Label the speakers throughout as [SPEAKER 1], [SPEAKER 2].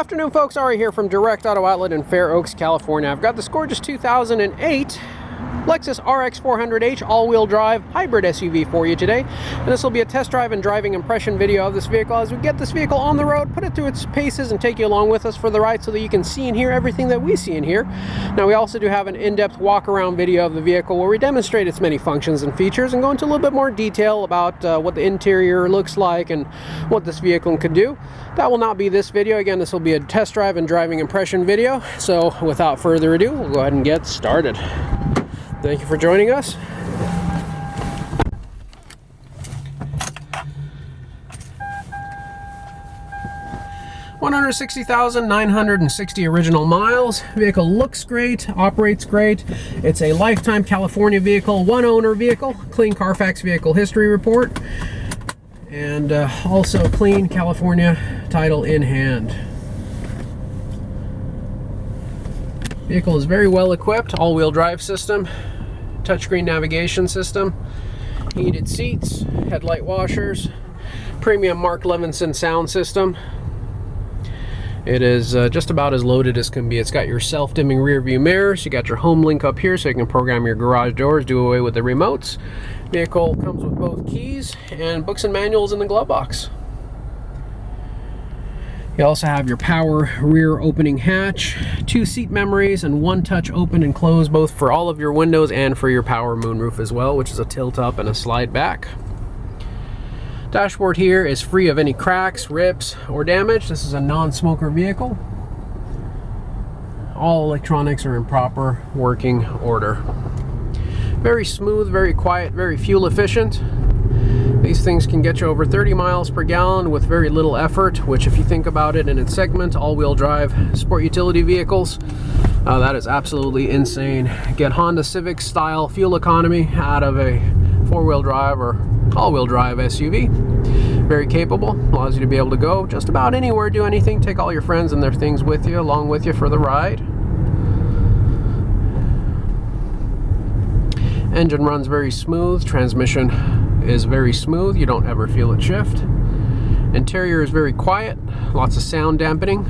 [SPEAKER 1] afternoon, folks. Ari here from Direct Auto Outlet in Fair Oaks, California. I've got this gorgeous 2008 Lexus RX400h all-wheel drive hybrid SUV for you today. And this will be a test drive and driving impression video of this vehicle as we get this vehicle on the road, put it through its paces, and take you along with us for the ride so that you can see and hear everything that we see and hear. Now, we also do have an in-depth walk-around video of the vehicle where we demonstrate its many functions and features and go into a little bit more detail about what the interior looks like and what this vehicle can do. That will not be this video. Again, this will be a test drive and driving impression video. So without further ado, we'll go ahead and get started. Thank you for joining us. $160,960 original miles. Vehicle looks great, operates great. It's a lifetime California vehicle, one owner vehicle, clean Carfax vehicle history report, and also clean California title in hand. Vehicle is very well equipped, all-wheel drive system, touchscreen navigation system, heated seats, headlight washers, premium Mark Levinson sound system. It is just about as loaded as can be. It's got your self-dimming rear view mirrors, you got your home link up here so you can program your garage doors, do away with the remotes. Vehicle comes with both keys and books and manuals in the glove box. You also have your power rear opening hatch, 2 seat memories, and 1 touch open and close, both for all of your windows and for your power moonroof as well, which is a tilt up and a slide back. Dashboard here is free of any cracks, rips, or damage. This is a non-smoker vehicle. All electronics are in proper working order. Very smooth, very quiet, very fuel efficient. These things can get you over 30 miles per gallon with very little effort, which, if you think about it in its segment, all-wheel drive sport utility vehicles, that is absolutely insane. Get Honda Civic style fuel economy out of a four-wheel drive or all-wheel drive SUV. Very capable, allows you to be able to go just about anywhere, do anything, take all your friends and their things with you, along with you for the ride. Engine runs very smooth, transmission is very smooth, you don't ever feel it shift. Interior is very quiet, lots of sound dampening.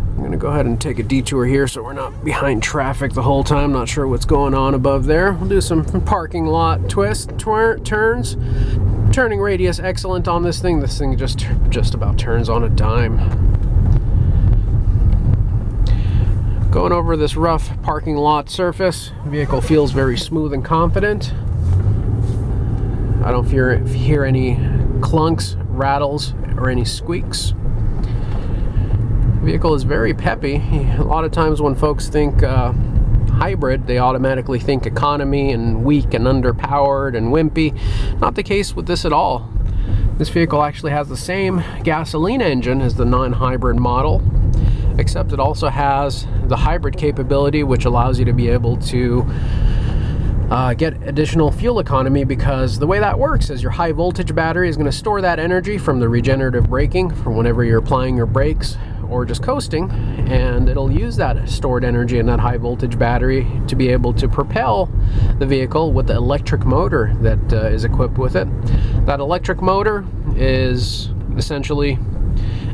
[SPEAKER 1] I'm going to go ahead and take a detour here so we're not behind traffic the whole time. Not sure what's going on above there. We'll do some parking lot turns. Turning radius excellent on this thing. This thing just about turns on a dime. Going over this rough parking lot surface, vehicle feels very smooth and confident. I don't hear any clunks, rattles, or any squeaks. Vehicle is very peppy. A lot of times when folks think hybrid, they automatically think economy and weak and underpowered and wimpy. Not the case with this at all. This vehicle actually has the same gasoline engine as the non-hybrid model, except it also has the hybrid capability, which allows you to be able to get additional fuel economy, because the way that works is your high voltage battery is going to store that energy from the regenerative braking from whenever you're applying your brakes or just coasting, and it'll use that stored energy in that high voltage battery to be able to propel the vehicle with the electric motor that is equipped with it. That electric motor is essentially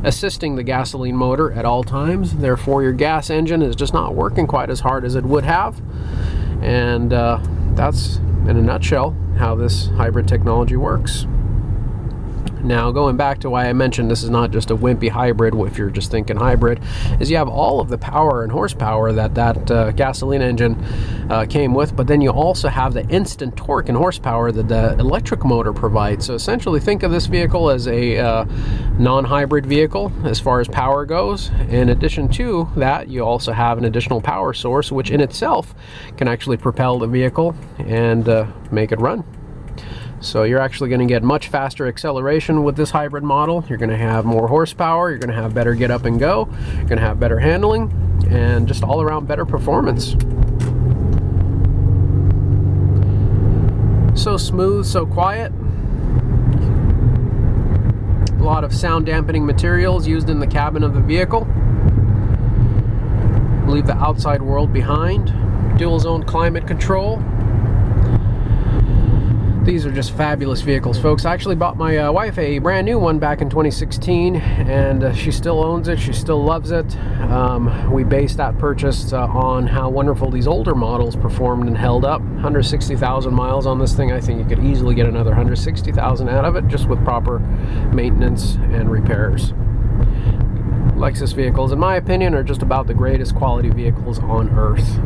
[SPEAKER 1] assisting the gasoline motor at all times, therefore your gas engine is just not working quite as hard as it would have. And that's, in a nutshell, how this hybrid technology works. Now, going back to why I mentioned this is not just a wimpy hybrid, if you're just thinking hybrid, is you have all of the power and horsepower that gasoline engine came with, but then you also have the instant torque and horsepower that the electric motor provides. So essentially think of this vehicle as a non-hybrid vehicle as far as power goes. In addition to that, you also have an additional power source, which in itself can actually propel the vehicle and make it run. So you're actually going to get much faster acceleration with this hybrid model. You're going to have more horsepower, you're going to have better get up and go, you're going to have better handling, and just all around better performance. So smooth, so quiet. A lot of sound dampening materials used in the cabin of the vehicle. Leave the outside world behind. Dual zone climate control. These are just fabulous vehicles, folks. I actually bought my wife a brand new one back in 2016, and she still owns it. She still loves it. We based that purchase on how wonderful these older models performed and held up. 160,000 miles on this thing. I think you could easily get another 160,000 out of it just with proper maintenance and repairs. Lexus vehicles, in my opinion, are just about the greatest quality vehicles on earth.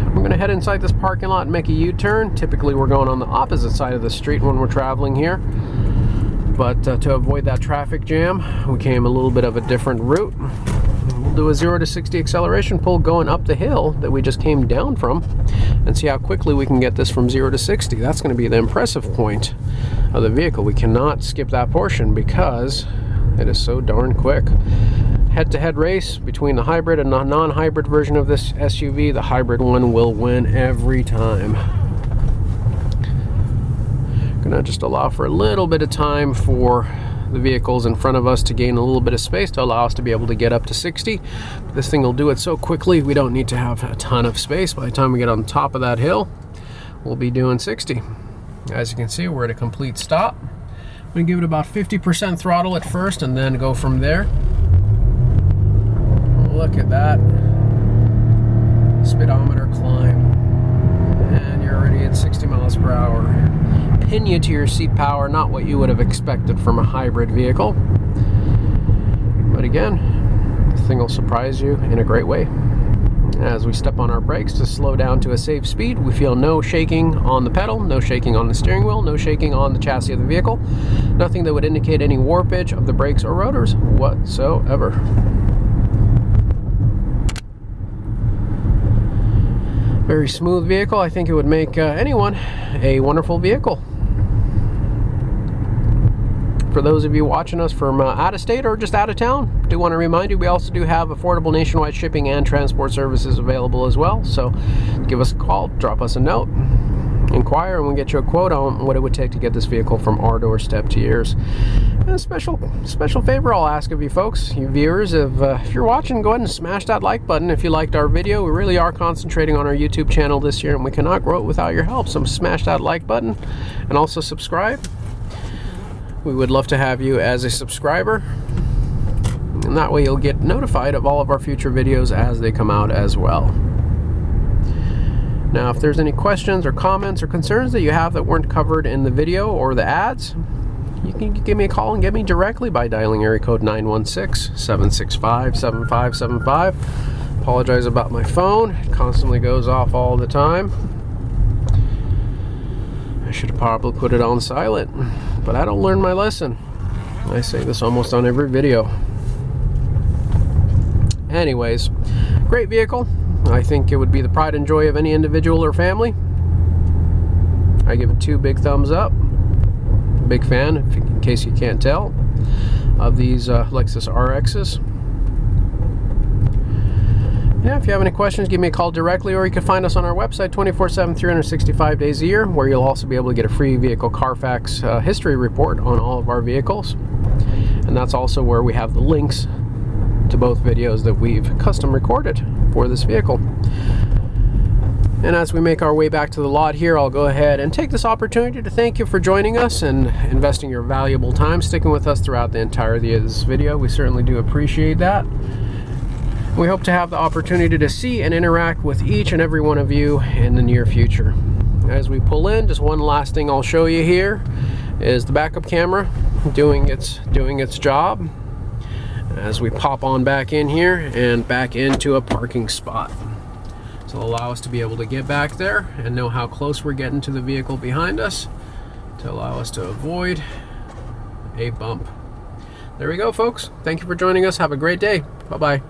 [SPEAKER 1] We're going to head inside this parking lot and make a U-turn. Typically we're going on the opposite side of the street when we're traveling here, but to avoid that traffic jam, we came a little bit of a different route. We'll do a 0 to 60 acceleration pull going up the hill that we just came down from, and see how quickly we can get this from 0 to 60. That's going to be the impressive point of the vehicle. We cannot skip that portion because it is so darn quick. Head-to-head race between the hybrid and the non-hybrid version of this SUV. The hybrid one will win every time. Gonna just allow for a little bit of time for the vehicles in front of us to gain a little bit of space to allow us to be able to get up to 60. This thing will do it so quickly we don't need to have a ton of space. By the time we get on top of that hill, we'll be doing 60. As you can see, we're at a complete stop. I'm gonna give it about 50% throttle at first and then go from there. Look at that speedometer climb, and you're already at 60 miles per hour. Pin you to your seat power, not what you would have expected from a hybrid vehicle, but again, the thing will surprise you in a great way. As we step on our brakes to slow down to a safe speed, we feel no shaking on the pedal, no shaking on the steering wheel, no shaking on the chassis of the vehicle, nothing that would indicate any warpage of the brakes or rotors whatsoever. Very smooth vehicle. I think it would make anyone a wonderful vehicle. For those of you watching us from out of state or just out of town, do want to remind you we also do have affordable nationwide shipping and transport services available as well. So give us a call, drop us a note, inquire, and we'll get you a quote on what it would take to get this vehicle from our doorstep to yours. And a special favor I'll ask of you folks, you viewers, if you're watching, go ahead and smash that like button if you liked our video. We really are concentrating on our YouTube channel this year, and we cannot grow it without your help. So smash that like button and also subscribe. We would love to have you as a subscriber, and that way you'll get notified of all of our future videos as they come out as well. Now, if there's any questions or comments or concerns that you have that weren't covered in the video or the ads, you can give me a call and get me directly by dialing area code 916-765-7575. Apologize about my phone. It constantly goes off all the time. I should have probably put it on silent, but I don't learn my lesson. I say this almost on every video. Anyways, great vehicle. I think it would be the pride and joy of any individual or family. I give it 2 big thumbs up. Big fan, in case you can't tell, of these Lexus RXs. Yeah, if you have any questions, give me a call directly, or you can find us on our website 24/7, 365 days a year, where you'll also be able to get a free vehicle Carfax history report on all of our vehicles. And that's also where we have the links to both videos that we've custom recorded for this vehicle. And as we make our way back to the lot here, I'll go ahead and take this opportunity to thank you for joining us and investing your valuable time, sticking with us throughout the entirety of this video. We certainly do appreciate that. We hope to have the opportunity to see and interact with each and every one of you in the near future. As we pull in, just one last thing I'll show you here is the backup camera doing its job as we pop on back in here and back into a parking spot. So it'll allow us to be able to get back there and know how close we're getting to the vehicle behind us to allow us to avoid a bump. There we go, folks. Thank you for joining us. Have a great day. Bye-bye.